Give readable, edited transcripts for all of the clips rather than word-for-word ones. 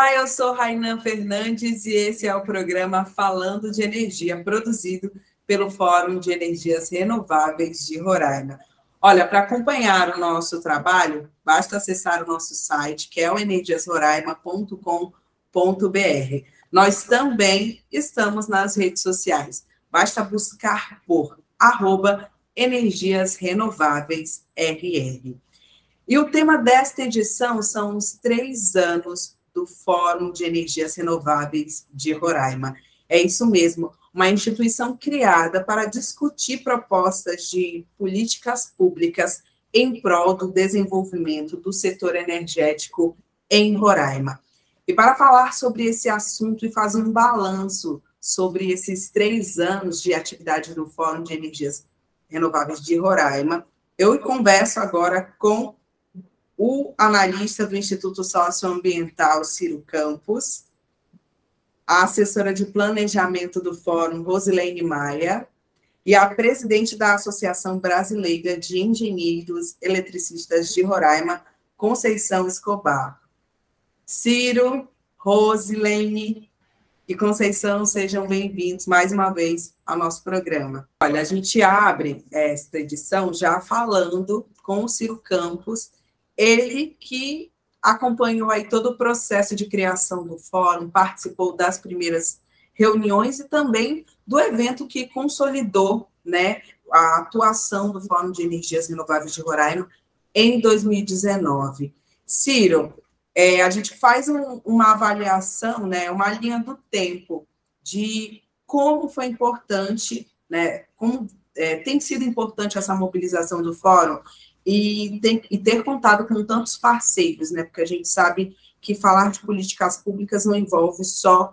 Olá, eu sou Rainan Fernandes e esse é o programa Falando de Energia, produzido pelo Fórum de Energias Renováveis de Roraima. Olha, para acompanhar o nosso trabalho, basta acessar o nosso site, que é o energiasroraima.com.br. Nós também estamos nas redes sociais. Basta buscar por @energiasrenováveisRR. E o tema desta edição são os 3 anos do Fórum de Energias Renováveis de Roraima. É isso mesmo, uma instituição criada para discutir propostas de políticas públicas em prol do desenvolvimento do setor energético em Roraima. E para falar sobre esse assunto e fazer um balanço sobre esses 3 anos de atividade do Fórum de Energias Renováveis de Roraima, eu converso agora com o analista do Instituto Socioambiental, Ciro Campos, a assessora de planejamento do Fórum, Rosilene Maia, e a presidente da Associação Brasileira de Engenheiros Eletricistas de Roraima, Conceição Escobar. Ciro, Rosilene e Conceição, sejam bem-vindos mais uma vez ao nosso programa. Olha, a gente abre esta edição já falando com o Ciro Campos, ele que acompanhou aí todo o processo de criação do fórum, participou das primeiras reuniões e também do evento que consolidou, né, a atuação do Fórum de Energias Renováveis de Roraima em 2019. Ciro, a gente faz uma avaliação, né, uma linha do tempo de como foi importante, né, como tem sido importante essa mobilização do fórum e ter contado com tantos parceiros, né, porque a gente sabe que falar de políticas públicas não envolve só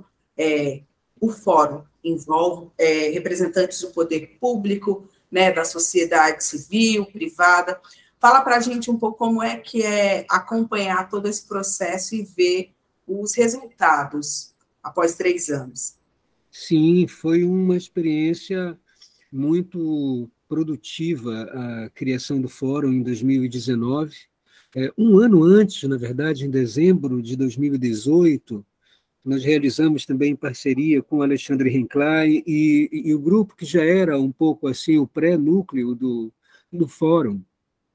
o fórum, envolve representantes do poder público, né, da sociedade civil, privada. Fala para a gente um pouco como é que é acompanhar todo esse processo e ver os resultados após 3 anos. Sim, foi uma experiência muito produtiva a criação do Fórum em 2019. Um ano antes, na verdade, em dezembro de 2018, nós realizamos também em parceria com o Alexandre Renclay e o grupo que já era um pouco assim o pré-núcleo do Fórum,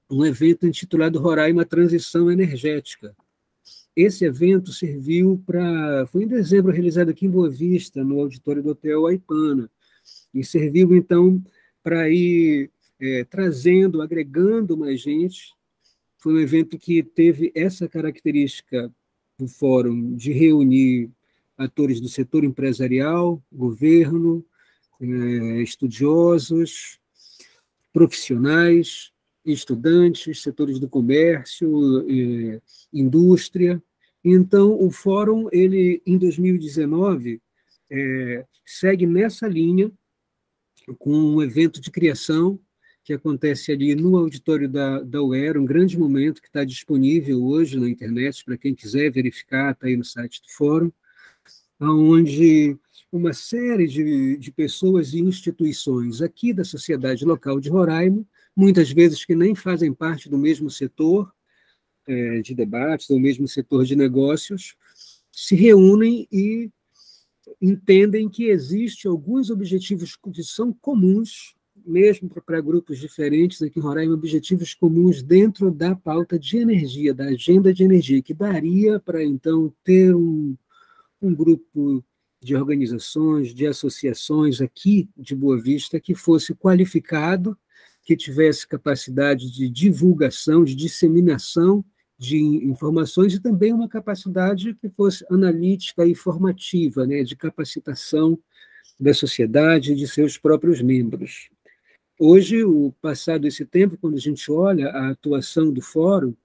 um evento intitulado Roraima Transição Energética. Esse evento foi em dezembro, realizado aqui em Boa Vista, no auditório do Hotel Aipana, e serviu, então, para ir trazendo, agregando mais gente. Foi um evento que teve essa característica do fórum de reunir atores do setor empresarial, governo, estudiosos, profissionais, estudantes, setores do comércio, indústria. Então, o fórum, ele, em 2019, segue nessa linha, com um evento de criação que acontece ali no auditório da UER, um grande momento que está disponível hoje na internet, para quem quiser verificar, está aí no site do Fórum, onde uma série de pessoas e instituições aqui da sociedade local de Roraima, muitas vezes que nem fazem parte do mesmo setor de debates, do mesmo setor de negócios, se reúnem e entendem que existem alguns objetivos que são comuns, mesmo para grupos diferentes aqui em Roraima, objetivos comuns dentro da pauta de energia, da agenda de energia, que daria para, então, ter um grupo de organizações, de associações aqui de Boa Vista que fosse qualificado, que tivesse capacidade de divulgação, de disseminação de informações e também uma capacidade que fosse analítica e formativa, né, de capacitação da sociedade e de seus próprios membros. Hoje, passado esse tempo, quando a gente olha a atuação do Fórum,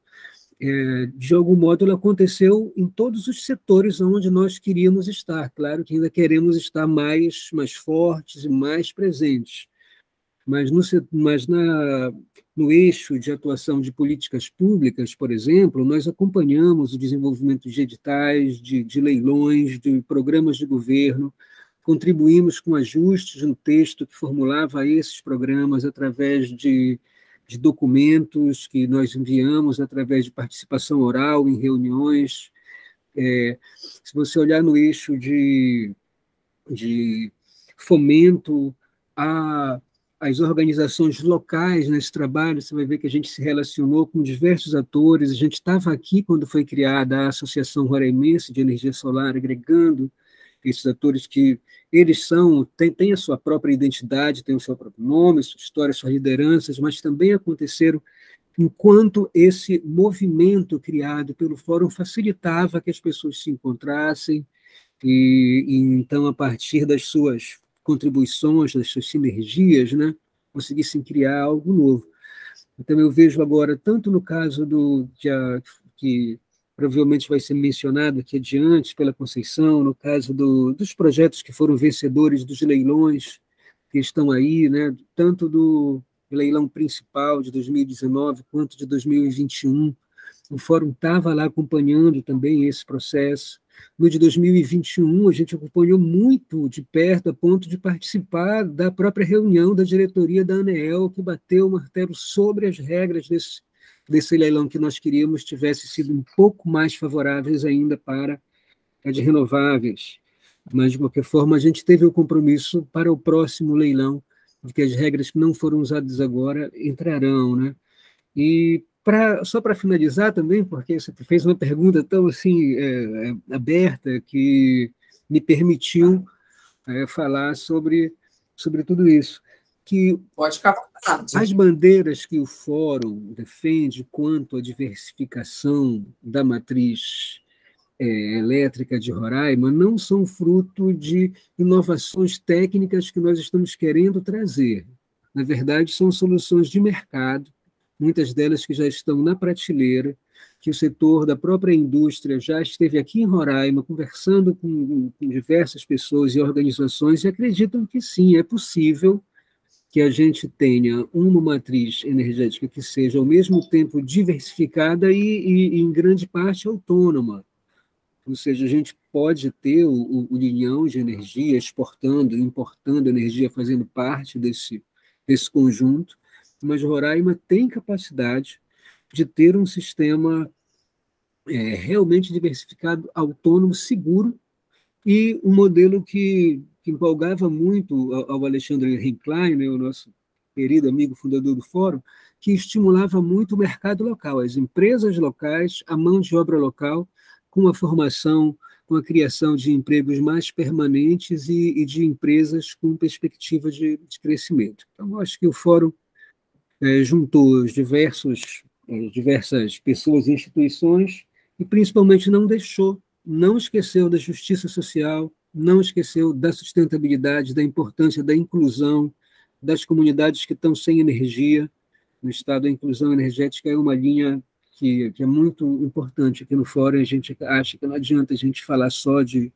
de algum modo ela aconteceu em todos os setores onde nós queríamos estar. Claro que ainda queremos estar mais fortes e mais presentes, mas no eixo de atuação de políticas públicas, por exemplo, nós acompanhamos o desenvolvimento de editais, de leilões, de programas de governo, contribuímos com ajustes no texto que formulava esses programas através de documentos que nós enviamos, através de participação oral em reuniões, Se você olhar no eixo de fomento às organizações locais nesse trabalho, você vai ver que a gente se relacionou com diversos atores. A gente estava aqui quando foi criada a Associação Roraimense de Energia Solar, agregando esses atores que eles têm a sua própria identidade, têm o seu próprio nome, sua história, suas lideranças, mas também aconteceram enquanto esse movimento criado pelo Fórum facilitava que as pessoas se encontrassem e então, a partir das suas contribuições, das suas sinergias, né, conseguissem criar algo novo. Então, eu vejo agora, tanto no caso que provavelmente vai ser mencionado aqui adiante pela Conceição, no caso dos projetos que foram vencedores dos leilões que estão aí, né, tanto do leilão principal de 2019 quanto de 2021, o Fórum estava lá acompanhando também esse processo. No de 2021, a gente acompanhou muito de perto, a ponto de participar da própria reunião da diretoria da ANEEL, que bateu o martelo sobre as regras desse leilão que nós queríamos tivesse sido um pouco mais favoráveis ainda para as renováveis. Mas, de qualquer forma, a gente teve o compromisso para o próximo leilão, de que as regras que não foram usadas agora entrarão, né? E só para finalizar também, porque você fez uma pergunta tão assim aberta que me permitiu falar sobre tudo isso. Que pode ficar à vontade. As bandeiras que o Fórum defende quanto à diversificação da matriz elétrica de Roraima não são fruto de inovações técnicas que nós estamos querendo trazer. Na verdade, são soluções de mercado, muitas delas que já estão na prateleira, que o setor da própria indústria já esteve aqui em Roraima conversando com diversas pessoas e organizações e acreditam que sim, é possível que a gente tenha uma matriz energética que seja ao mesmo tempo diversificada e em grande parte autônoma. Ou seja, a gente pode ter o linhão de energia exportando, importando energia, fazendo parte desse conjunto, mas Roraima tem capacidade de ter um sistema realmente diversificado, autônomo, seguro, e um modelo que empolgava muito ao Alexandre Reinklein, né, o nosso querido amigo fundador do Fórum, que estimulava muito o mercado local, as empresas locais, a mão de obra local, com a formação, com a criação de empregos mais permanentes e de empresas com perspectiva de crescimento. Então, acho que o Fórum juntou diversas pessoas e instituições e, principalmente, não esqueceu da justiça social, não esqueceu da sustentabilidade, da importância da inclusão das comunidades que estão sem energia. No Estado, a inclusão energética é uma linha que é muito importante aqui no Fórum. A gente acha que não adianta a gente falar só de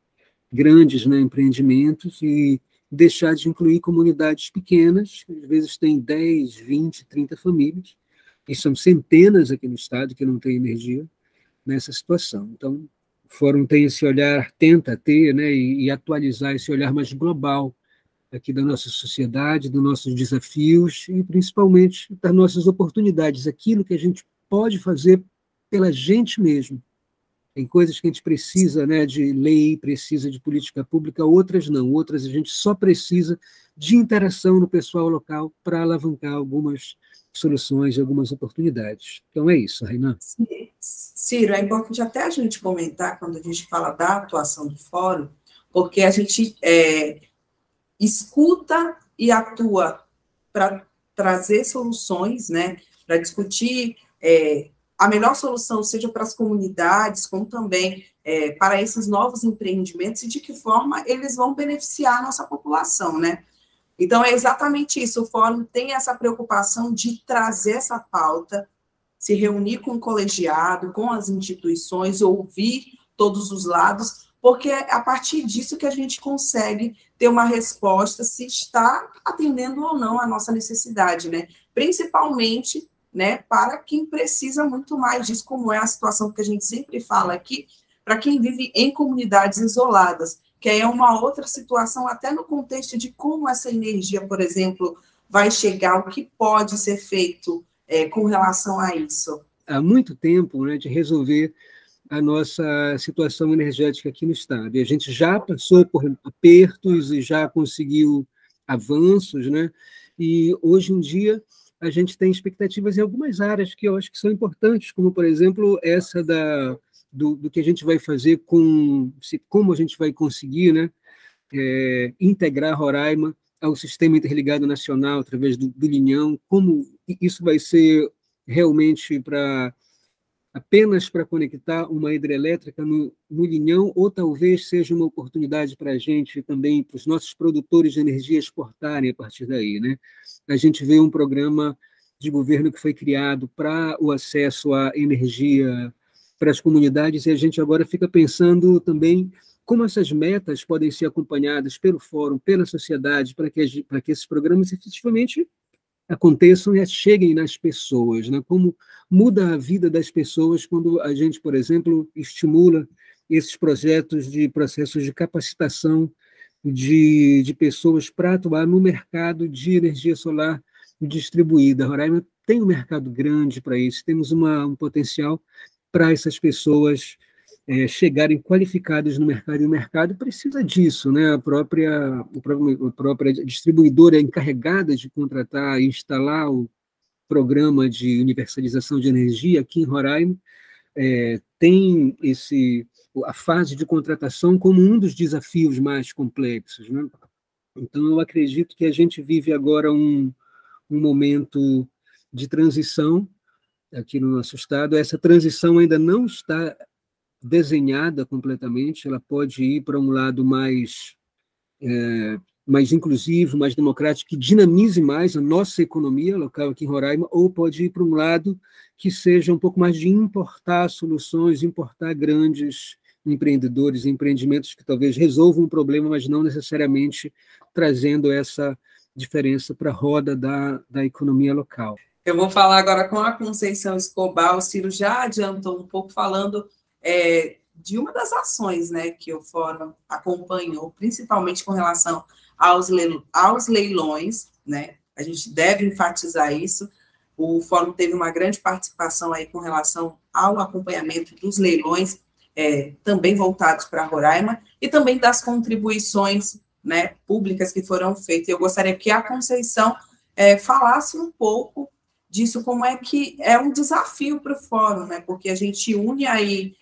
grandes, né, empreendimentos e deixar de incluir comunidades pequenas, que às vezes têm 10, 20, 30 famílias, e são centenas aqui no Estado que não têm energia nessa situação. Então, o Fórum tem esse olhar, tenta ter, né, e atualizar esse olhar mais global aqui da nossa sociedade, dos nossos desafios e, principalmente, das nossas oportunidades, aquilo que a gente pode fazer pela gente mesmo. Tem coisas que a gente precisa, né, de lei, precisa de política pública, outras não. Outras a gente só precisa de interação no pessoal local para alavancar algumas soluções, algumas oportunidades. Então é isso, Rainan. Ciro, é importante até a gente comentar, quando a gente fala da atuação do Fórum, porque a gente escuta e atua para trazer soluções, né, para discutir a melhor solução, seja para as comunidades, como também para esses novos empreendimentos, e de que forma eles vão beneficiar a nossa população, né? Então, é exatamente isso, o Fórum tem essa preocupação de trazer essa pauta, se reunir com o colegiado, com as instituições, ouvir todos os lados, porque é a partir disso que a gente consegue ter uma resposta se está atendendo ou não a nossa necessidade, né? Principalmente, né, para quem precisa muito mais disso, como é a situação que a gente sempre fala aqui, para quem vive em comunidades isoladas, que é uma outra situação, até no contexto de como essa energia, por exemplo, vai chegar, o que pode ser feito com relação a isso. Há muito tempo, né, de resolver a nossa situação energética aqui no Estado. E a gente já passou por apertos e já conseguiu avanços, né? E hoje em dia a gente tem expectativas em algumas áreas que eu acho que são importantes, como, por exemplo, essa do que a gente vai fazer como a gente vai conseguir, né, integrar Roraima ao Sistema Interligado Nacional através do Linhão, como isso vai ser realmente apenas para conectar uma hidrelétrica no Linhão, ou talvez seja uma oportunidade para a gente também, para os nossos produtores de energia exportarem a partir daí, né? A gente vê um programa de governo que foi criado para o acesso à energia para as comunidades, e a gente agora fica pensando também como essas metas podem ser acompanhadas pelo fórum, pela sociedade, para que esses programas efetivamente aconteçam e cheguem nas pessoas, né? Como muda a vida das pessoas quando a gente, por exemplo, estimula esses processos de capacitação de pessoas para atuar no mercado de energia solar distribuída. Roraima tem um mercado grande para isso, temos um potencial para essas pessoas chegarem qualificadas no mercado, e o mercado precisa disso, né? A própria distribuidora encarregada de contratar e instalar o programa de universalização de energia aqui em Roraima tem a fase de contratação como um dos desafios mais complexos, né? Então, eu acredito que a gente vive agora um momento de transição aqui no nosso estado. Essa transição ainda não está desenhada completamente, ela pode ir para um lado mais inclusivo, mais democrático, que dinamize mais a nossa economia local aqui em Roraima, ou pode ir para um lado que seja um pouco mais de importar soluções, importar grandes empreendedores, empreendimentos que talvez resolvam um problema, mas não necessariamente trazendo essa diferença para a roda da economia local. Eu vou falar agora com a Conceição Escobar. O Ciro já adiantou um pouco falando de uma das ações, né, que o Fórum acompanhou, principalmente com relação aos leilões, né? A gente deve enfatizar isso. O Fórum teve uma grande participação aí com relação ao acompanhamento dos leilões, também voltados para Roraima, e também das contribuições, né, públicas que foram feitas. Eu gostaria que a Conceição falasse um pouco disso, como é que é um desafio para o Fórum, né? Porque a gente une aí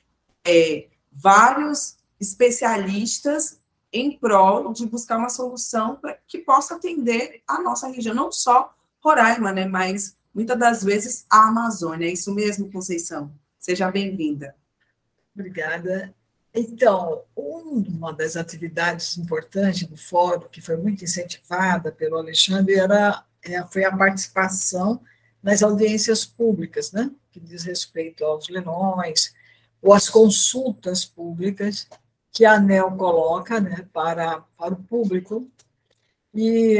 vários especialistas em prol de buscar uma solução que possa atender a nossa região, não só Roraima, né, mas muitas das vezes a Amazônia. É isso mesmo, Conceição? Seja bem-vinda. Obrigada. Então, uma das atividades importantes do Fórum, que foi muito incentivada pelo Alexandre, foi a participação nas audiências públicas, né, que diz respeito aos leilões, ou as consultas públicas que a ANEEL coloca, né, para o público. E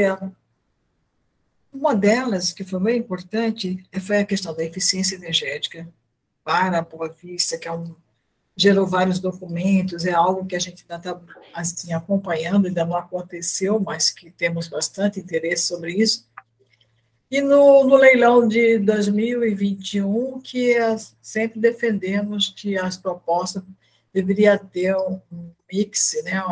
uma delas, que foi muito importante, foi a questão da eficiência energética para a Boa Vista, que gerou vários documentos, é algo que a gente ainda está assim, acompanhando, ainda não aconteceu, mas que temos bastante interesse sobre isso. E no leilão de 2021, que sempre defendemos que as propostas deveriam ter um mix, né,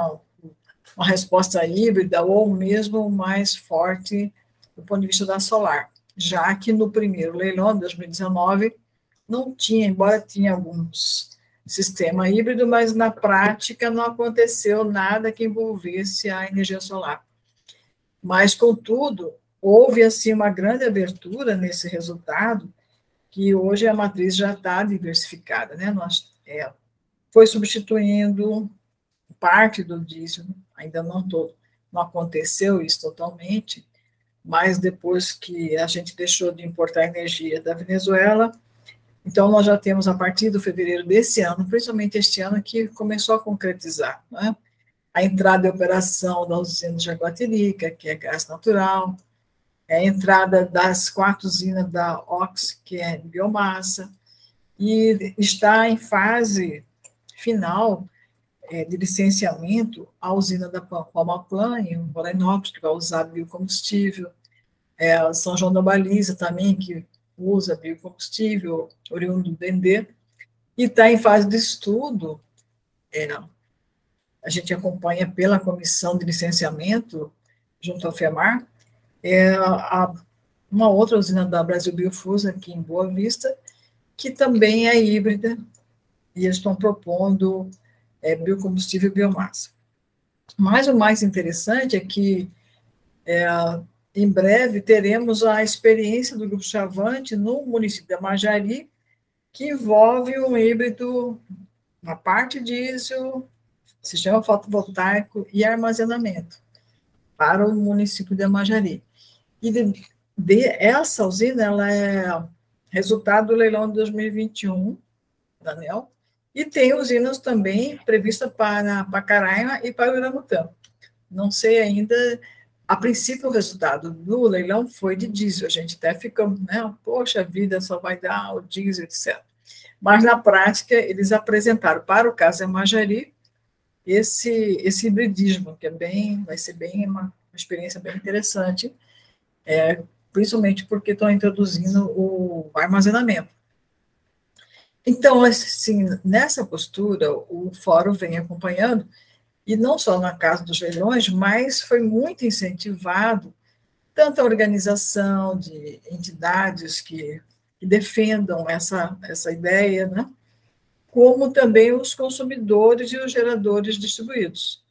uma resposta híbrida ou mesmo mais forte do ponto de vista da solar, já que no primeiro leilão, de 2019, não tinha, embora tinha alguns sistemas híbridos, mas na prática não aconteceu nada que envolvesse a energia solar. Mas, contudo, houve assim uma grande abertura nesse resultado, que hoje a matriz já está diversificada, né? Foi substituindo parte do diesel, ainda não todo, não aconteceu isso totalmente, mas depois que a gente deixou de importar energia da Venezuela, então nós já temos a partir do fevereiro desse ano, principalmente este ano, que começou a concretizar, né? A entrada em operação da usina de Jaguatirica, que é gás natural, a entrada das 4 usinas da OX, que é biomassa, e está em fase final de licenciamento a usina da Palmaplan, em Florianópolis, que vai usar biocombustível, São João da Baliza também, que usa biocombustível oriundo do Dendê, e está em fase de estudo. A gente acompanha pela comissão de licenciamento, junto ao FEMAR, uma outra usina da Brasil Biofuels, aqui em Boa Vista, que também é híbrida, e eles estão propondo biocombustível e biomassa. Mas o mais interessante é que, em breve, teremos a experiência do Grupo Chavante no município da Majari, que envolve um híbrido, uma parte diesel, sistema fotovoltaico e armazenamento para o município de Amajari. E essa usina, ela é resultado do leilão de 2021, da ANEEL, e tem usinas também previstas para Pacaraima e para Uramutã. Não sei ainda, a princípio o resultado do leilão foi de diesel, a gente até fica, né, poxa vida, só vai dar o diesel, etc. Mas na prática eles apresentaram para o caso de Amajari esse hibridismo, que vai ser bem uma experiência bem interessante, principalmente porque estão introduzindo o armazenamento. Então, assim, nessa postura, o fórum vem acompanhando, e não só na casa dos leilões, mas foi muito incentivado tanto a organização de entidades que defendam essa ideia, né, como também os consumidores e os geradores distribuídos.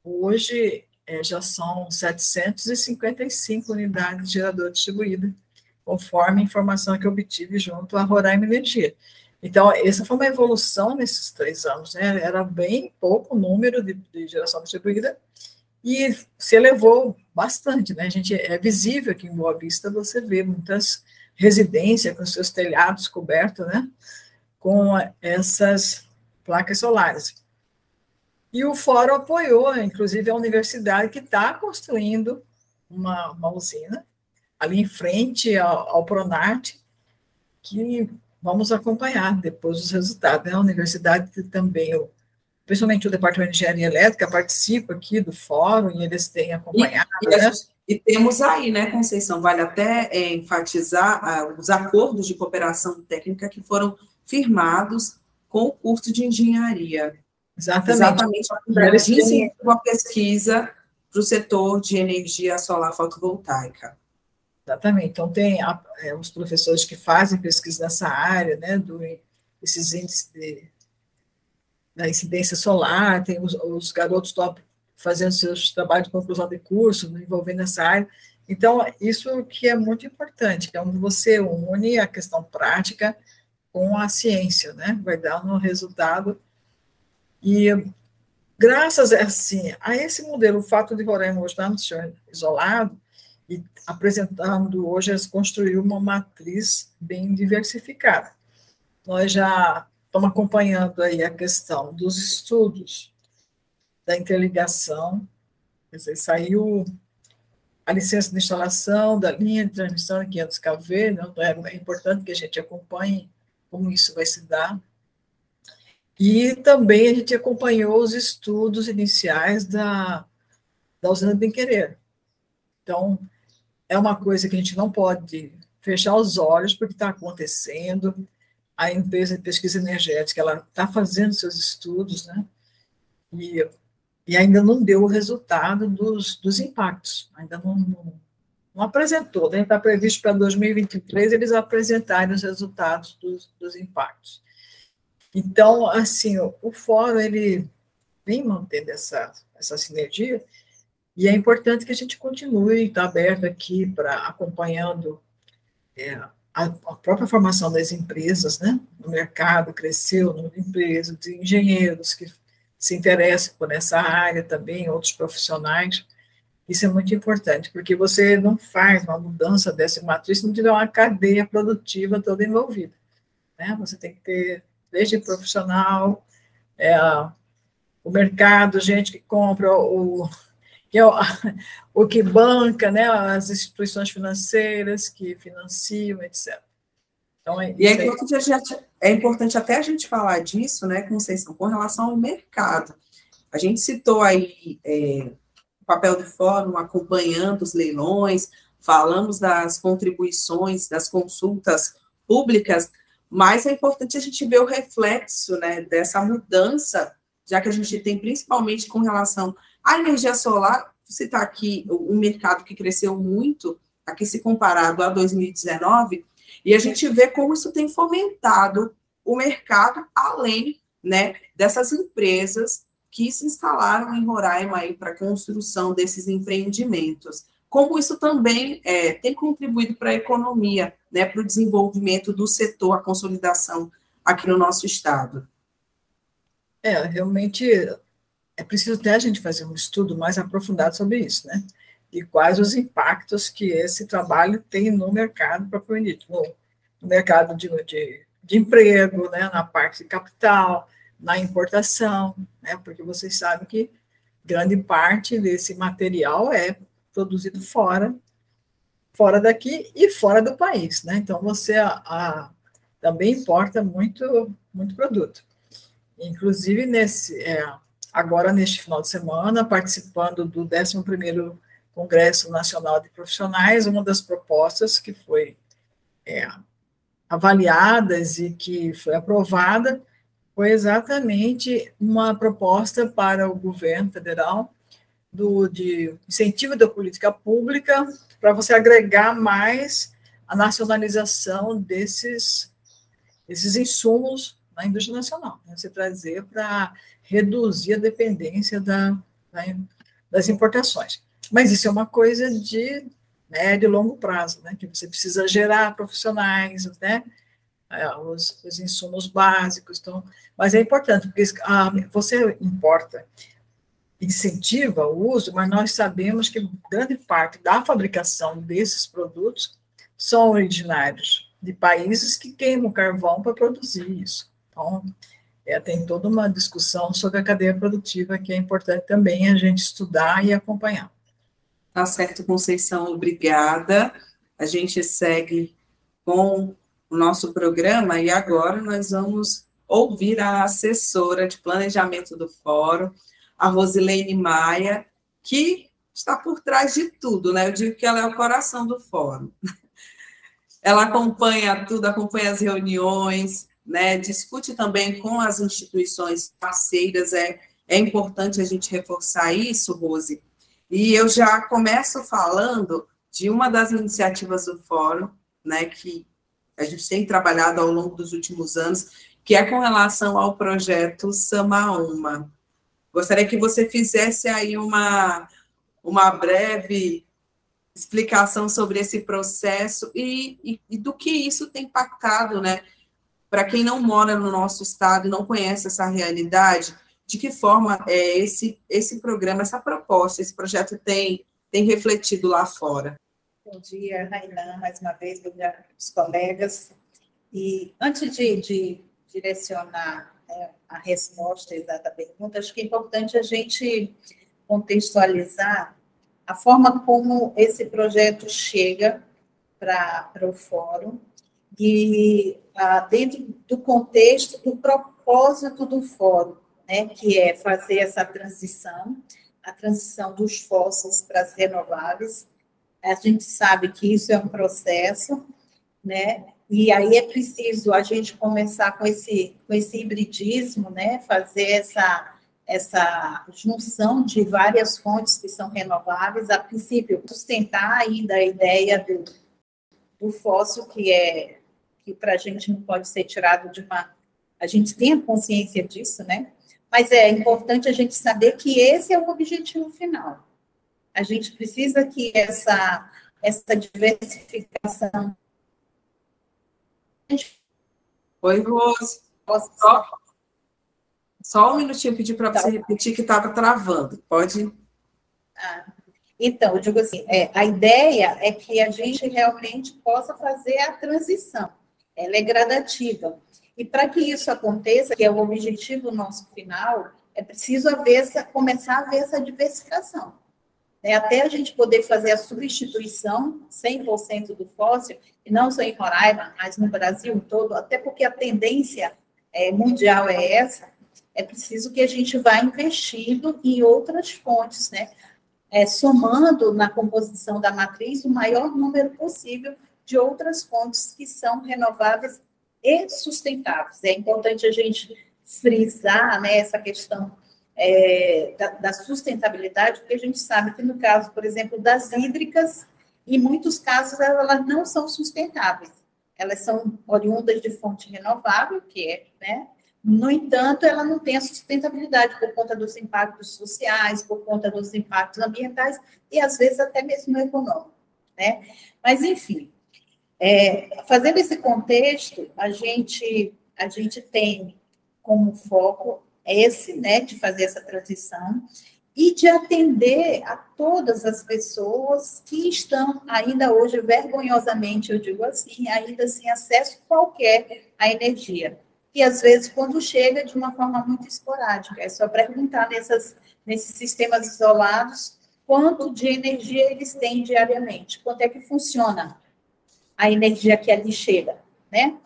Hoje, já são 755 unidades de gerador distribuída, conforme a informação que eu obtive junto à Roraima Energia. Então, essa foi uma evolução nesses 3 anos, né? Era bem pouco o número de geração distribuída e se elevou bastante, né? É visível aqui em Boa Vista, você vê muitas residências com seus telhados cobertos, né, com essas placas solares. E o fórum apoiou, inclusive, a universidade que está construindo uma usina ali em frente ao Pronat, que vamos acompanhar depois os resultados, né? A universidade também, principalmente o Departamento de Engenharia Elétrica, participa aqui do fórum e eles têm acompanhado. E temos aí, né, Conceição, vale até enfatizar os acordos de cooperação técnica que foram firmados com o curso de engenharia. Exatamente para incentivar a pesquisa para o setor de energia solar fotovoltaica. Exatamente. Então, tem os professores que fazem pesquisa nessa área, né, esses índices da incidência solar, tem os garotos estão fazendo seus trabalhos de conclusão de curso, envolvendo essa área. Então, isso que é muito importante, que é onde você une a questão prática com a ciência, né, vai dar um resultado. E, graças assim, a esse modelo, o fato de Roraima hoje estar no sistema isolado, e apresentando hoje, eles construíram uma matriz bem diversificada. Nós já estamos acompanhando aí a questão dos estudos da interligação, quer dizer, saiu a licença de instalação da linha de transmissão em 500 kV, né? É importante que a gente acompanhe como isso vai se dar. E também a gente acompanhou os estudos iniciais da usina Bem Querer. Então, é uma coisa que a gente não pode fechar os olhos, porque está acontecendo. A empresa de pesquisa energética ela está fazendo seus estudos, né? E ainda não deu o resultado dos impactos, ainda não apresentou, né? Está previsto para 2023 eles apresentarem os resultados dos impactos. Então, assim, o fórum ele vem mantendo essa sinergia, e é importante que a gente continue, está aberto aqui para acompanhando a própria formação das empresas, né? No mercado cresceu, no empresa, de engenheiros que se interessam por essa área também, outros profissionais. Isso é muito importante, porque você não faz uma mudança dessa matriz se não tiver uma cadeia produtiva toda envolvida, né? Você tem que ter, desde profissional, o mercado, gente que compra, o que banca, né, as instituições financeiras que financiam, etc. Então, é importante até a gente falar disso, né, Conceição, com relação ao mercado. A gente citou aí o papel do fórum acompanhando os leilões, falamos das contribuições, das consultas públicas, mas é importante a gente ver o reflexo, né, dessa mudança, já que a gente tem principalmente com relação à energia solar, você está aqui um mercado que cresceu muito, aqui se comparado a 2019, e a gente vê como isso tem fomentado o mercado além, né, dessas empresas que se instalaram em Roraima para a construção desses empreendimentos. Como isso também tem contribuído para a economia, né, para o desenvolvimento do setor, a consolidação aqui no nosso estado. Realmente é preciso até a gente fazer um estudo mais aprofundado sobre isso, né? E quais os impactos que esse trabalho tem no mercado propriamente, no mercado de emprego, né? Na parte de capital, na importação, né? Porque vocês sabem que grande parte desse material é produzido fora daqui e fora do país, né? Então, você também importa muito produto. Inclusive, agora, neste final de semana, participando do 11º Congresso Nacional de Profissionais, uma das propostas que foi avaliadas e que foi aprovada foi exatamente uma proposta para o governo federal de incentivo da política pública para você agregar mais a nacionalização desses insumos na indústria nacional, né? Você trazer para reduzir a dependência das importações. Mas isso é uma coisa de longo prazo, né? Que você precisa gerar profissionais, né? Os insumos básicos. Então, mas é importante, porque você importa, incentiva o uso, mas nós sabemos que grande parte da fabricação desses produtos são originários de países que queimam carvão para produzir isso. Então, tem toda uma discussão sobre a cadeia produtiva que é importante também a gente estudar e acompanhar. Tá certo, Conceição, obrigada. A gente segue com o nosso programa e agora nós vamos ouvir a assessora de planejamento do fórum, a Rosilene Maia, que está por trás de tudo, né? Eu digo que ela é o coração do fórum. Ela acompanha tudo, acompanha as reuniões, né? Discute também com as instituições parceiras, é importante a gente reforçar isso, Rose. E eu já começo falando de uma das iniciativas do fórum, né, que a gente tem trabalhado ao longo dos últimos anos, que é com relação ao projeto Samaúma. Gostaria que você fizesse aí uma breve explicação sobre esse processo e do que isso tem impactado, né? Para quem não mora no nosso estado e não conhece essa realidade, de que forma esse programa, essa proposta, esse projeto tem refletido lá fora? Bom dia, Rainan, mais uma vez, bom dia aos colegas. E antes de direcionar a resposta exata da pergunta, acho que é importante a gente contextualizar a forma como esse projeto chega para o fórum e dentro do contexto do propósito do fórum, né, que é fazer essa transição, a transição dos fósseis para as renováveis. A gente sabe que isso é um processo, né, e aí é preciso a gente começar com esse hibridismo, né, fazer essa junção de várias fontes que são renováveis, a princípio, sustentar ainda a ideia do fóssil, que para a gente não pode ser tirado de uma... A gente tem a consciência disso, né? Mas é importante a gente saber que esse é o objetivo final. A gente precisa que essa diversificação... Oi, Rose. Só um minutinho, pedir para você repetir que estava travando. Pode? Então, eu digo assim, a ideia é que a gente realmente possa fazer a transição. Ela é gradativa. E para que isso aconteça, que é o objetivo nosso final, é preciso começar a haver essa diversificação. Até a gente poder fazer a substituição 100% do fóssil, e não só em Roraima, mas no Brasil todo, até porque a tendência mundial é essa, é preciso que a gente vá investindo em outras fontes, né? Somando na composição da matriz o maior número possível de outras fontes que são renováveis e sustentáveis. É importante a gente frisar, né, essa questão da sustentabilidade, porque a gente sabe que no caso, por exemplo, das hídricas, em muitos casos elas não são sustentáveis. Elas são oriundas de fonte renovável, que é, né? No entanto, ela não tem a sustentabilidade por conta dos impactos sociais, por conta dos impactos ambientais e, às vezes, até mesmo econômicos, né? Mas, enfim, fazendo esse contexto, a gente tem como foco esse, né, de fazer essa transição e de atender a todas as pessoas que estão ainda hoje, vergonhosamente, eu digo assim, ainda sem acesso qualquer à energia. E, às vezes, quando chega de uma forma muito esporádica, é só perguntar nesses sistemas isolados quanto de energia eles têm diariamente, quanto é que funciona a energia que ali chega, né?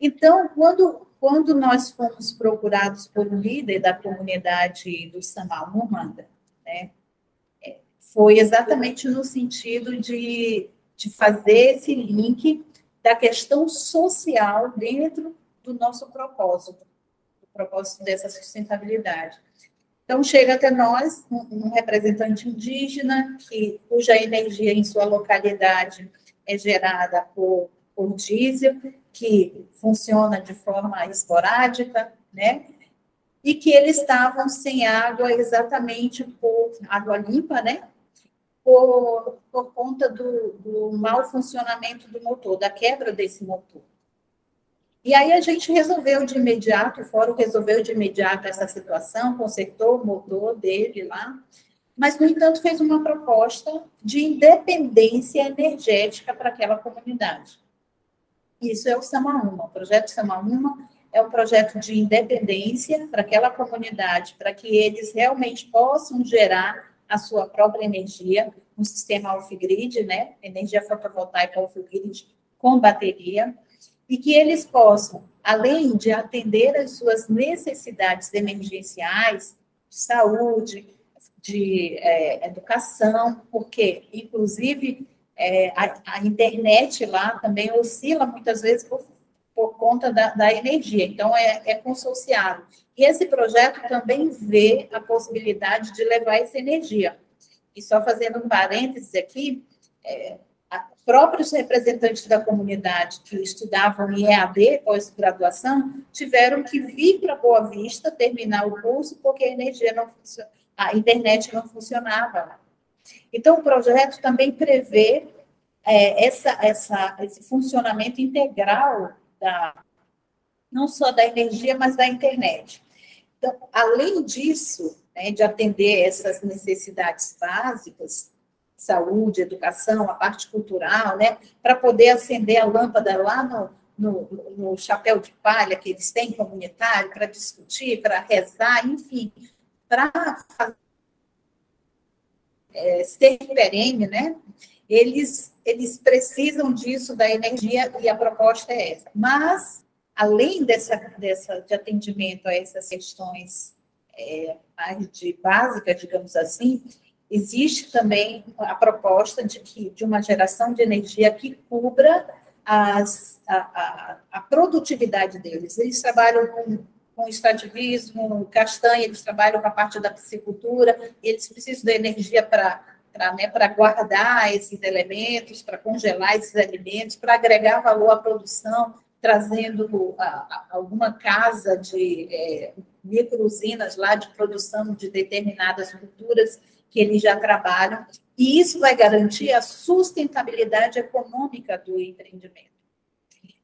Então, quando nós fomos procurados por um líder da comunidade do Samaúma, né, foi exatamente no sentido de fazer esse link da questão social dentro do nosso propósito, do propósito dessa sustentabilidade. Então, chega até nós um representante indígena cuja energia em sua localidade é gerada por diesel, que funciona de forma esporádica, né? E que eles estavam sem água exatamente por água limpa, né? Por conta do mau funcionamento do motor, da quebra desse motor. E aí a gente resolveu de imediato, o fórum resolveu de imediato essa situação, consertou o motor dele lá, mas, no entanto, fez uma proposta de independência energética para aquela comunidade. Isso é o Samaúma. O projeto Samaúma é um projeto de independência para aquela comunidade, para que eles realmente possam gerar a sua própria energia, um sistema off-grid, né? Energia fotovoltaica off-grid com bateria, e que eles possam, além de atender às suas necessidades emergenciais, de saúde, de educação, porque, inclusive, a internet lá também oscila muitas vezes por conta da energia, então é consorciado. E esse projeto também vê a possibilidade de levar essa energia. E só fazendo um parênteses aqui, próprios representantes da comunidade que estudavam em EAD, pós-graduação, tiveram que vir para Boa Vista terminar o curso porque a internet não funcionava. Então, o projeto também prevê esse funcionamento integral não só da energia, mas da internet. Então, além disso, né, de atender essas necessidades básicas, saúde, educação, a parte cultural, né, para poder acender a lâmpada lá no chapéu de palha que eles têm comunitário, para discutir, para rezar, enfim, para ser perene, né, eles precisam disso, da energia, e a proposta é essa. Mas, além de atendimento a essas questões básicas, digamos assim, existe também a proposta de uma geração de energia que cubra a produtividade deles. Eles trabalham com extrativismo, castanha, eles trabalham com a parte da piscicultura, e eles precisam da energia para guardar esses elementos, para congelar esses alimentos, para agregar valor à produção, trazendo alguma casa de micro-usinas lá de produção de determinadas culturas que eles já trabalham, e isso vai garantir a sustentabilidade econômica do empreendimento.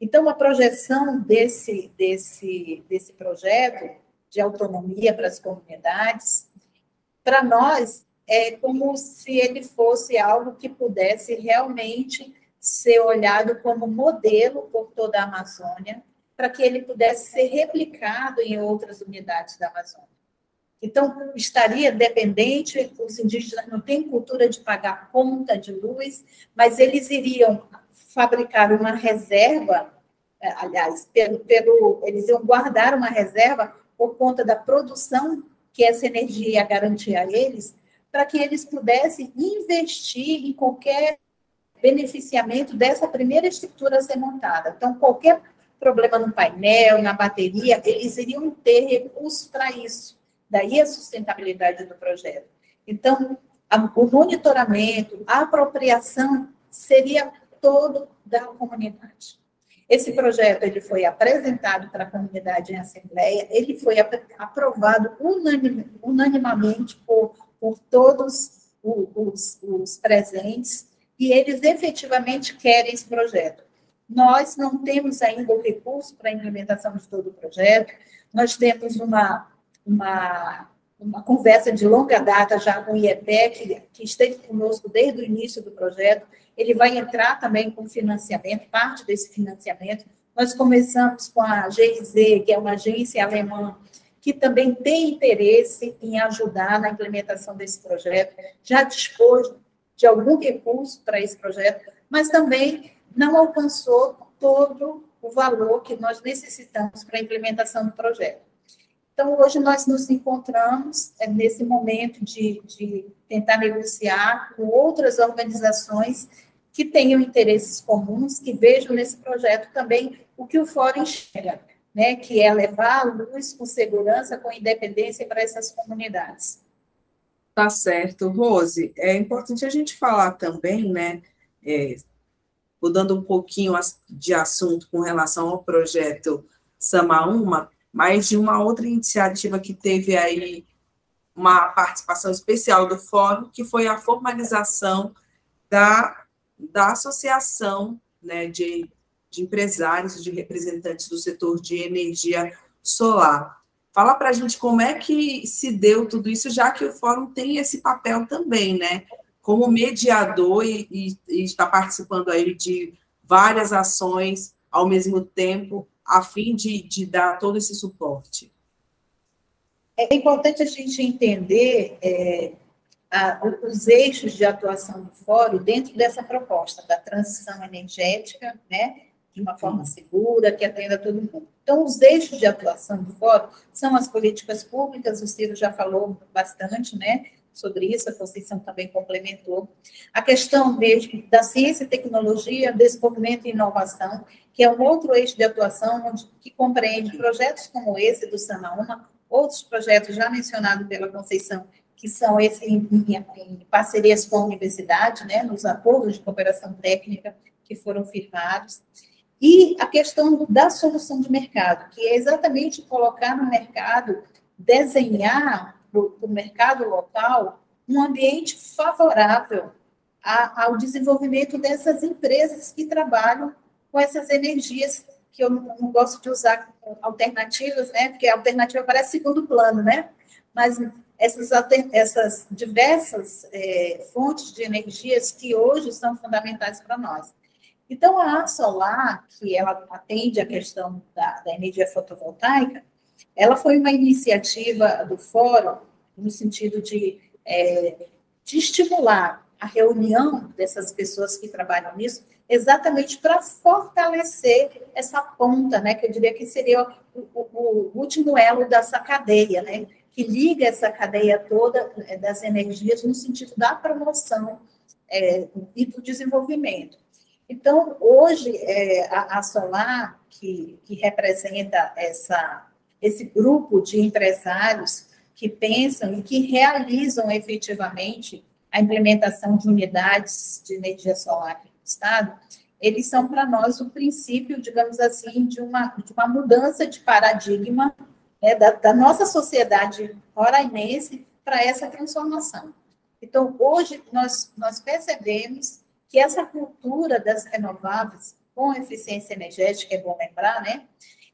Então, a projeção desse projeto de autonomia para as comunidades, para nós, é como se ele fosse algo que pudesse realmente ser olhado como modelo por toda a Amazônia, para que ele pudesse ser replicado em outras unidades da Amazônia. Então, estaria dependente, os indígenas não têm cultura de pagar conta de luz, mas eles iriam fabricar uma reserva, aliás, eles iam guardar uma reserva por conta da produção que essa energia ia garantir a eles, para que eles pudessem investir em qualquer beneficiamento dessa primeira estrutura a ser montada. Então, qualquer problema no painel, na bateria, eles iriam ter recursos para isso. Daí a sustentabilidade do projeto. Então, o monitoramento, a apropriação seria todo da comunidade. Esse projeto ele foi apresentado para a comunidade em assembleia, ele foi aprovado unanimamente por todos os presentes, e eles efetivamente querem esse projeto. Nós não temos ainda o recurso para a implementação de todo o projeto, nós temos uma conversa de longa data já com o IEPEC, que esteve conosco desde o início do projeto. Ele vai entrar também com financiamento, parte desse financiamento. Nós começamos com a GIZ, que é uma agência alemã, que também tem interesse em ajudar na implementação desse projeto, já dispôs de algum recurso para esse projeto, mas também não alcançou todo o valor que nós necessitamos para a implementação do projeto. Então, hoje nós nos encontramos nesse momento de tentar negociar com outras organizações que tenham interesses comuns, que vejam nesse projeto também o que o Fórum enxerga, né, que é levar a luz com segurança, com independência para essas comunidades. Tá certo. Rose, é importante a gente falar também, né, mudando um pouquinho de assunto com relação ao projeto Samaúma, mas de uma outra iniciativa que teve aí uma participação especial do Fórum, que foi a formalização da associação, né, de empresários, de representantes do setor de energia solar. Fala para a gente como é que se deu tudo isso, já que o Fórum tem esse papel também, né, como mediador e está participando aí de várias ações ao mesmo tempo, a fim de dar todo esse suporte. É importante a gente entender os eixos de atuação do Fórum dentro dessa proposta da transição energética, né, de uma forma segura, que atenda a todo mundo. Então, os eixos de atuação do Fórum são as políticas públicas, o Ciro já falou bastante, né, sobre isso, a Conceição também complementou. A questão mesmo da ciência e tecnologia, desenvolvimento e inovação, que é um outro eixo de atuação que compreende projetos como esse do Samaúma, outros projetos já mencionados pela Conceição, que são esse em parcerias com a universidade, né, nos acordos de cooperação técnica que foram firmados, e a questão da solução de mercado, que é exatamente colocar no mercado, desenhar para o mercado local um ambiente favorável ao desenvolvimento dessas empresas que trabalham com essas energias, que eu não gosto de usar alternativas, né, porque a alternativa parece segundo plano, né, mas essas diversas fontes de energias que hoje são fundamentais para nós. Então, a Solar, que ela atende a questão da energia fotovoltaica, ela foi uma iniciativa do Fórum no sentido de estimular a reunião dessas pessoas que trabalham nisso, exatamente para fortalecer essa ponta, né, que eu diria que seria o último elo dessa cadeia, né, que liga essa cadeia toda das energias no sentido da promoção e do desenvolvimento. Então, hoje, a Solar, que representa esse grupo de empresários que pensam e que realizam efetivamente a implementação de unidades de energia solar aqui no Estado, eles são para nós o princípio, digamos assim, de uma mudança de paradigma, né, da nossa sociedade roraimense para essa transformação. Então, hoje, nós percebemos que essa cultura das renováveis com eficiência energética, é bom lembrar, né,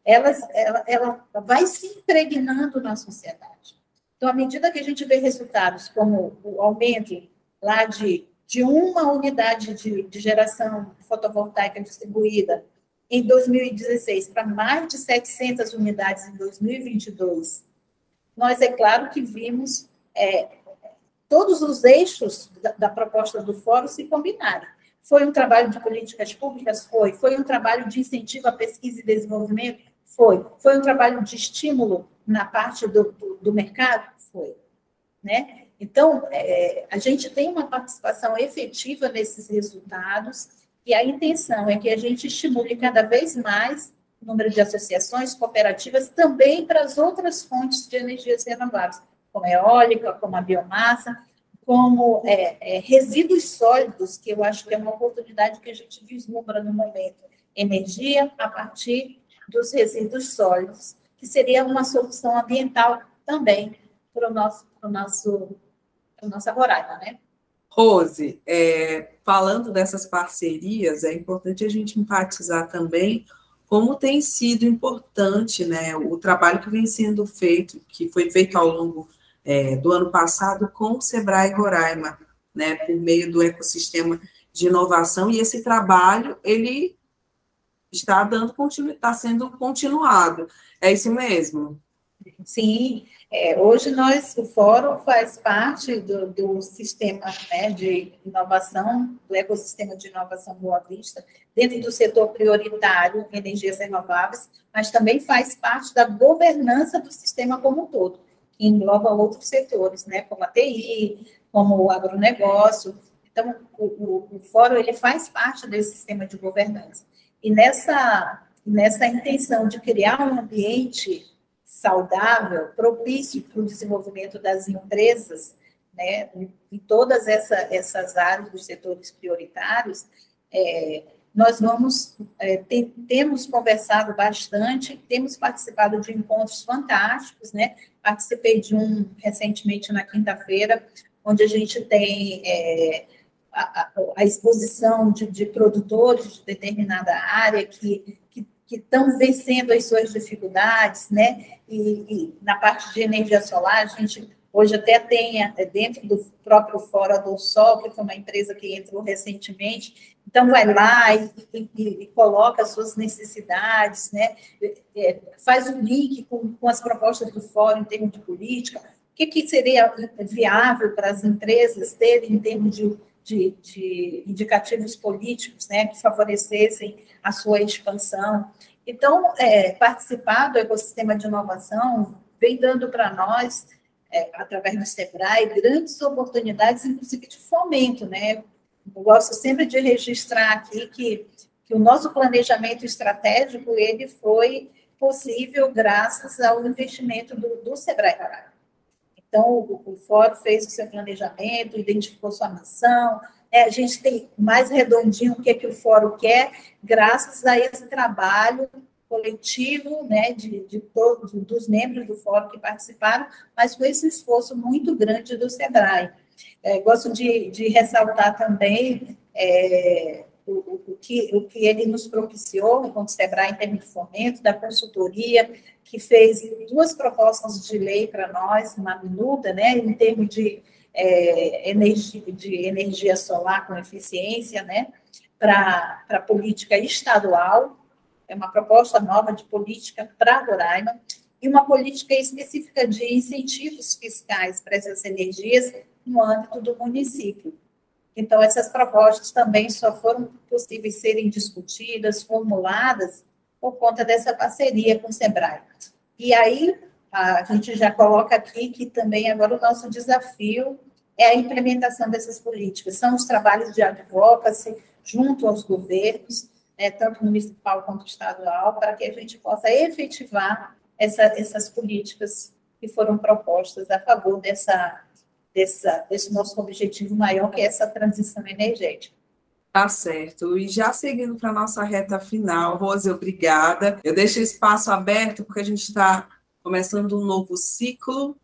ela vai se impregnando na sociedade. Então, à medida que a gente vê resultados como o aumento lá de uma unidade de geração fotovoltaica distribuída em 2016 para mais de 700 unidades em 2022, nós, é claro que vimos todos os eixos da proposta do Fórum se combinarem. Foi um trabalho de políticas públicas? Foi um trabalho de incentivo à pesquisa e desenvolvimento? Foi um trabalho de estímulo na parte do mercado? Foi. Né? Então, a gente tem uma participação efetiva nesses resultados e a intenção é que a gente estimule cada vez mais número de associações, cooperativas, também para as outras fontes de energias renováveis, como a eólica, como a biomassa, como resíduos sólidos, que eu acho que é uma oportunidade que a gente vislumbra no momento. Energia a partir dos resíduos sólidos, que seria uma solução ambiental também para a nossa Roraima, né? Rose, falando dessas parcerias, é importante a gente enfatizar também como tem sido importante, né, o trabalho que vem sendo feito, que foi feito ao longo do ano passado com o Sebrae Roraima, né, por meio do ecossistema de inovação, e esse trabalho, ele está sendo continuado. É isso mesmo? Sim, hoje o Fórum faz parte do sistema, né, de inovação, do ecossistema de inovação Boa Vista, dentro do setor prioritário, energias renováveis, mas também faz parte da governança do sistema como um todo, que engloba outros setores, né, como a TI, como o agronegócio. Então, o Fórum ele faz parte desse sistema de governança. E nessa intenção de criar um ambiente saudável, propício para o desenvolvimento das empresas, né, em todas essas áreas dos setores prioritários, nós temos conversado bastante, temos participado de encontros fantásticos, né, participei de um recentemente na quinta-feira, onde a gente tem a exposição de produtores de determinada área que estão vencendo as suas dificuldades, né? E na parte de energia solar, a gente hoje até tem, dentro do próprio Fórum do Sol, que foi uma empresa que entrou recentemente, então vai lá e coloca as suas necessidades, né? Faz um link com as propostas do Fórum em termos de política, o que seria viável para as empresas terem em termos de indicativos políticos, né, que favorecessem a sua expansão. Então, participar do ecossistema de inovação vem dando para nós, através do Sebrae, grandes oportunidades, inclusive de fomento, né? Eu gosto sempre de registrar aqui que o nosso planejamento estratégico ele foi possível graças ao investimento do Sebrae Roraima. Então, o Fórum fez o seu planejamento, identificou sua missão, a gente tem mais redondinho o que o Fórum quer, graças a esse trabalho coletivo, né, dos membros do Fórum que participaram, mas com esse esforço muito grande do Sebrae. Gosto de ressaltar também o que ele nos propiciou, enquanto Sebrae, em termos de fomento, da consultoria, que fez 2 propostas de lei para nós, uma minuta, né, em termos de energia solar com eficiência, né, para a política estadual, é uma proposta nova de política para Roraima, e uma política específica de incentivos fiscais para essas energias no âmbito do município. Então, essas propostas também só foram possíveis serem discutidas, formuladas, por conta dessa parceria com o Sebrae. E aí, a gente já coloca aqui que também agora o nosso desafio é a implementação dessas políticas. São os trabalhos de advocacy junto aos governos, né, tanto municipal quanto estadual, para que a gente possa efetivar essas políticas que foram propostas a favor desse nosso objetivo maior, que é essa transição energética. Tá certo. E já seguindo para a nossa reta final, Rose, obrigada. Eu deixo espaço aberto porque a gente está começando um novo ciclo,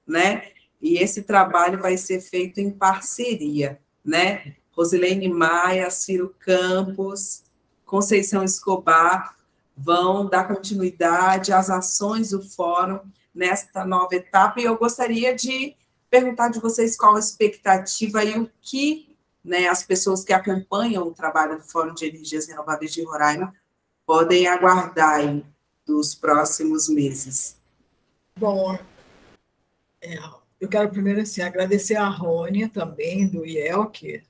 né? E esse trabalho vai ser feito em parceria, né? Rosilene Maia, Ciro Campos, Conceição Escobar vão dar continuidade às ações do Fórum nesta nova etapa. E eu gostaria de perguntar de vocês qual a expectativa e o que, né, as pessoas que acompanham o trabalho do Fórum de Energias Renováveis de Roraima podem aguardar aí dos próximos meses. Bom, eu quero primeiro assim, agradecer a Rônia também, do IEL, que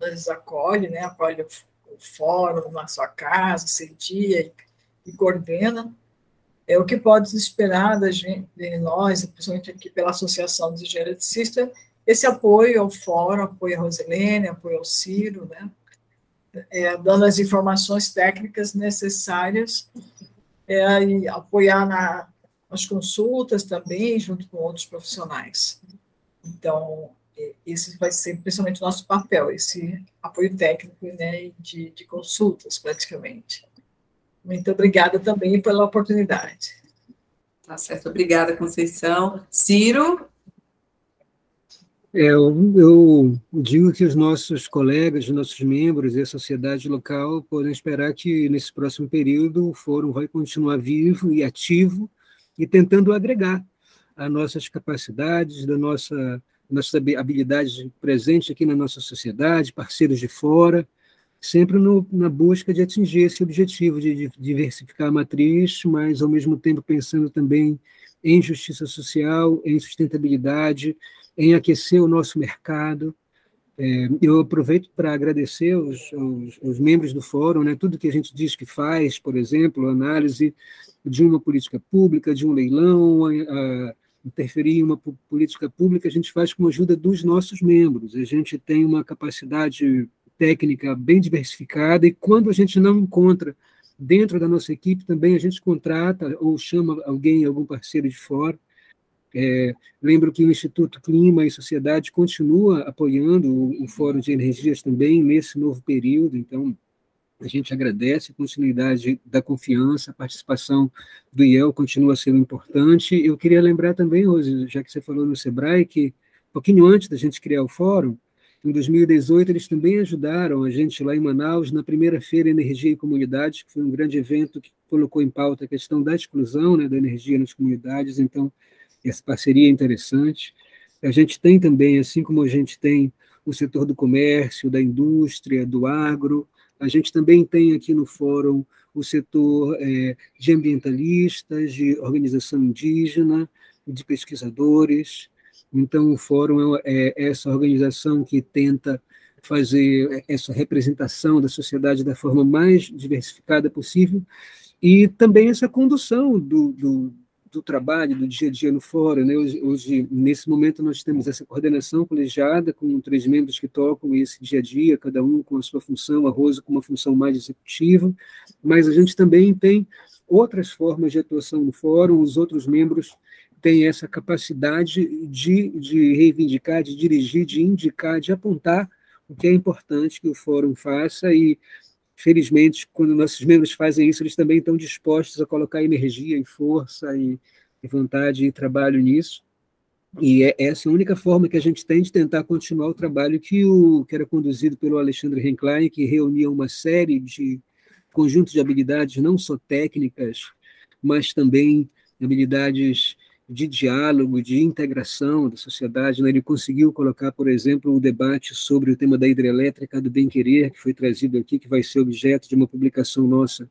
nos acolhe, né, acolhe o Fórum na sua casa, cedia e coordena. O que pode esperar da gente, de nós, principalmente aqui pela Associação dos Engenheiros Eletricistas, esse apoio ao Fórum, apoio à Rosilene, apoio ao Ciro, né? Dando as informações técnicas necessárias e apoiar nas consultas também, junto com outros profissionais. Então, esse vai ser principalmente o nosso papel, esse apoio técnico, né, de consultas, praticamente. Muito obrigada também pela oportunidade. Tá certo, obrigada, Conceição. Ciro? Eu digo que os nossos colegas, os nossos membros e a sociedade local podem esperar que, nesse próximo período, o Fórum vai continuar vivo e ativo e tentando agregar as nossas capacidades, nossas habilidades presentes aqui na nossa sociedade, parceiros de fora, sempre na busca de atingir esse objetivo de diversificar a matriz, mas, ao mesmo tempo, pensando também em justiça social, em sustentabilidade, em aquecer o nosso mercado. Eu aproveito para agradecer os membros do Fórum, né, tudo que a gente diz que faz, por exemplo, a análise de uma política pública, de um leilão, interferir em uma política pública, a gente faz com a ajuda dos nossos membros. A gente tem uma capacidade técnica bem diversificada e, quando a gente não encontra dentro da nossa equipe, também a gente contrata ou chama algum parceiro de fora. Lembro que o Instituto Clima e Sociedade continua apoiando o Fórum de Energias também nesse novo período, então a gente agradece a continuidade da confiança, a participação do IEL continua sendo importante. Eu queria lembrar também, Rose, já que você falou no SEBRAE, que um pouquinho antes da gente criar o Fórum, em 2018, eles também ajudaram a gente lá em Manaus, na primeira Feira Energia e Comunidades, que foi um grande evento que colocou em pauta a questão da exclusão, né, da energia nas comunidades. Então, essa parceria é interessante. A gente tem também, assim como a gente tem o setor do comércio, da indústria, do agro, a gente também tem aqui no Fórum o setor de ambientalistas, de organização indígena, de pesquisadores. Então, o Fórum é essa organização que tenta fazer essa representação da sociedade da forma mais diversificada possível e também essa condução do trabalho, do dia a dia no Fórum, né? Hoje, nesse momento, nós temos essa coordenação colegiada com 3 membros que tocam esse dia a dia, cada um com a sua função, a Rosa com uma função mais executiva, mas a gente também tem outras formas de atuação no Fórum, os outros membros têm essa capacidade de reivindicar, de dirigir, de indicar, de apontar o que é importante que o Fórum faça e, felizmente, quando nossos membros fazem isso, eles também estão dispostos a colocar energia e força e vontade e trabalho nisso. E essa é a única forma que a gente tem de tentar continuar o trabalho que era conduzido pelo Alexandre Renklein, que reunia uma série de conjuntos de habilidades, não só técnicas, mas também habilidades de diálogo, de integração da sociedade. Ele conseguiu colocar, por exemplo, o debate sobre o tema da hidrelétrica do bem-querer, que foi trazido aqui, que vai ser objeto de uma publicação nossa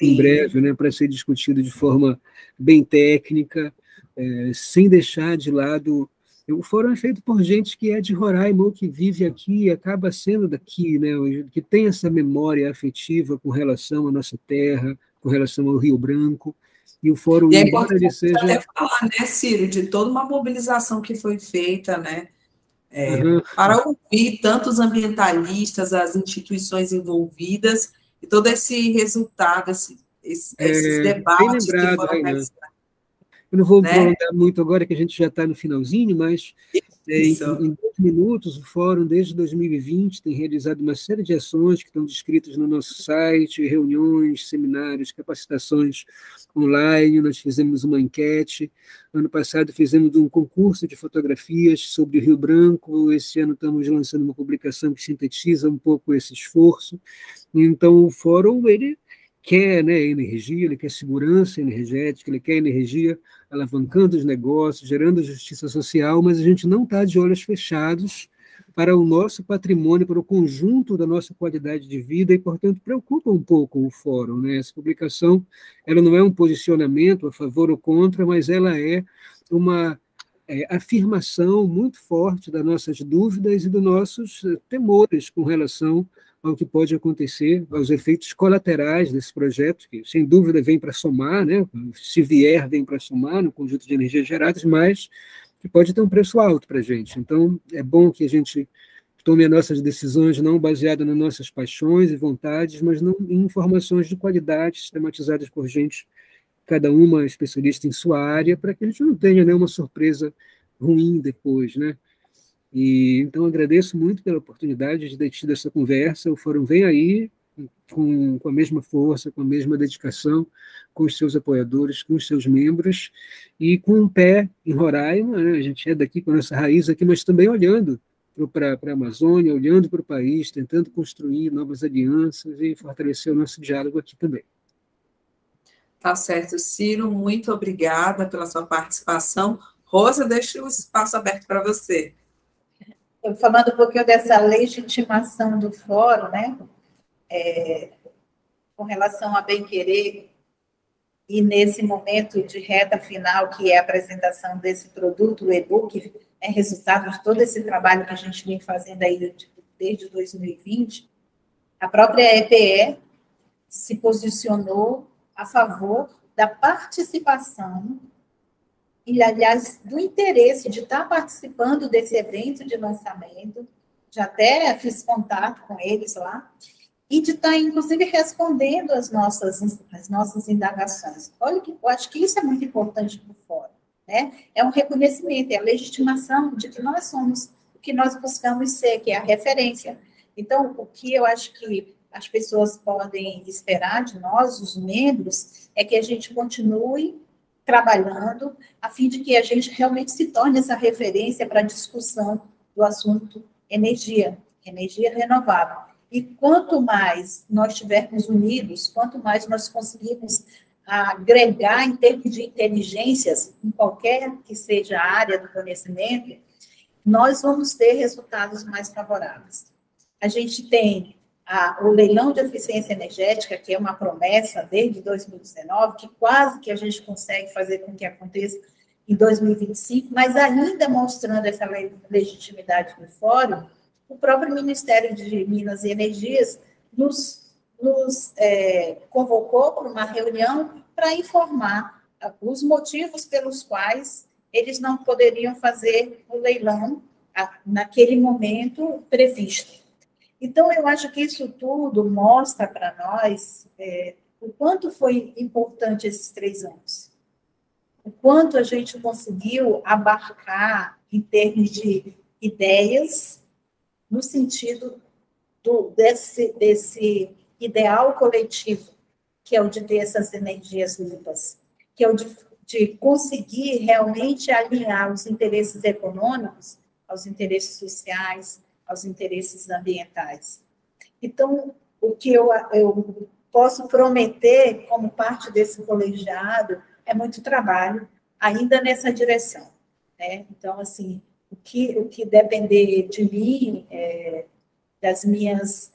em breve, né, para ser discutido de forma bem técnica, sem deixar de lado. O Fórum é feito por gente que é de Roraima, ou que vive aqui e acaba sendo daqui, né, que tem essa memória afetiva com relação à nossa terra, com relação ao Rio Branco. E o Fórum, embora ele seja... até falar, né, Ciro, de toda uma mobilização que foi feita, né, para ouvir tantos ambientalistas, as instituições envolvidas, e todo esse resultado, esses debates que foram realizados. Eu não vou prolongar muito agora, que a gente já está no finalzinho, mas em 2 minutos, o Fórum, desde 2020, tem realizado uma série de ações que estão descritas no nosso site, reuniões, seminários, capacitações online. Nós fizemos uma enquete. Ano passado fizemos um concurso de fotografias sobre o Rio Branco. Esse ano estamos lançando uma publicação que sintetiza um pouco esse esforço. Então, o Fórum, ele quer, né, energia, ele quer segurança energética, ele quer energia alavancando os negócios, gerando justiça social, mas a gente não está de olhos fechados para o nosso patrimônio, para o conjunto da nossa qualidade de vida e, portanto, preocupa um pouco o Fórum, né? Essa publicação, ela não é um posicionamento a favor ou contra, mas ela é uma afirmação muito forte das nossas dúvidas e dos nossos temores com relação ao que pode acontecer, aos efeitos colaterais desse projeto, que, sem dúvida, vem para somar, né? Se vier, vem para somar no conjunto de energias geradas, mas que pode ter um preço alto para a gente. Então, é bom que a gente tome as nossas decisões não baseadas nas nossas paixões e vontades, mas em informações de qualidade, sistematizadas por gente cada uma especialista em sua área, para que a gente não tenha nenhuma surpresa ruim depois, né? E, então, agradeço muito pela oportunidade de ter tido essa conversa. O Fórum vem aí com a mesma força, com a mesma dedicação, com os seus apoiadores, com os seus membros, e com um pé em Roraima, né? A gente é daqui com a nossa raiz aqui, mas também olhando para a Amazônia, olhando para o país, tentando construir novas alianças e fortalecer o nosso diálogo aqui também. Tá certo, Ciro, muito obrigada pela sua participação. Rosa, deixa o espaço aberto para você. Eu falando um pouquinho dessa legitimação do fórum, né? Com relação a bem-querer, e nesse momento de reta final, que é a apresentação desse produto, o e-book, é resultado de todo esse trabalho que a gente vem fazendo aí desde 2020, a própria EPE se posicionou a favor da participação e, aliás, do interesse de estar participando desse evento de lançamento, já até fiz contato com eles lá, e de estar, inclusive, respondendo as nossas indagações. Olha, eu acho que isso é muito importante para o fórum, né? É um reconhecimento, é a legitimação de que nós somos o que nós buscamos ser, que é a referência. Então, o que eu acho que as pessoas podem esperar de nós, os membros, é que a gente continue trabalhando a fim de que a gente realmente se torne essa referência para a discussão do assunto energia renovável. E quanto mais nós estivermos unidos, quanto mais nós conseguirmos agregar em termos de inteligências, em qualquer que seja a área do conhecimento, nós vamos ter resultados mais favoráveis. A gente tem o leilão de eficiência energética, que é uma promessa desde 2019, que quase que a gente consegue fazer com que aconteça em 2025, mas ainda mostrando essa legitimidade do fórum, o próprio Ministério de Minas e Energias nos convocou para uma reunião para informar os motivos pelos quais eles não poderiam fazer o leilão naquele momento previsto. Então, eu acho que isso tudo mostra para nós o quanto foi importante esses 3 anos, o quanto a gente conseguiu abarcar em termos de ideias, no sentido desse ideal coletivo, que é o de ter essas energias limpas, que é o de conseguir realmente alinhar os interesses econômicos aos interesses sociais, aos interesses ambientais. Então, o que eu posso prometer como parte desse colegiado é muito trabalho ainda nessa direção, né? Então, assim, o que depender de mim, das minhas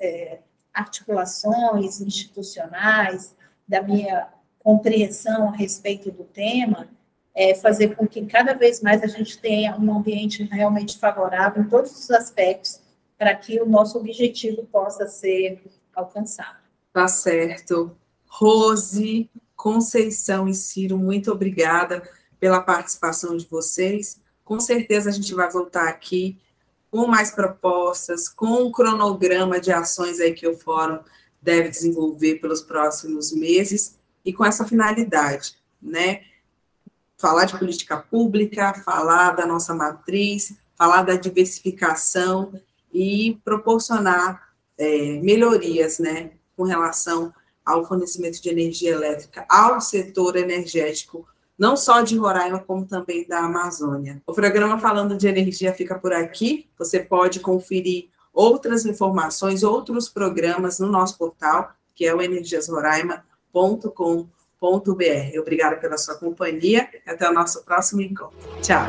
articulações institucionais, da minha compreensão a respeito do tema, fazer com que cada vez mais a gente tenha um ambiente realmente favorável em todos os aspectos para que o nosso objetivo possa ser alcançado. Tá certo. Rose, Conceição e Ciro, muito obrigada pela participação de vocês. Com certeza a gente vai voltar aqui com mais propostas, com um cronograma de ações aí que o Fórum deve desenvolver pelos próximos meses e com essa finalidade, né? Falar de política pública, falar da nossa matriz, falar da diversificação e proporcionar melhorias, né, com relação ao fornecimento de energia elétrica ao setor energético, não só de Roraima, como também da Amazônia. O programa Falando de Energia fica por aqui. Você pode conferir outras informações, outros programas no nosso portal, que é o energiasroraima.com.br. Obrigada pela sua companhia e até o nosso próximo encontro. Tchau!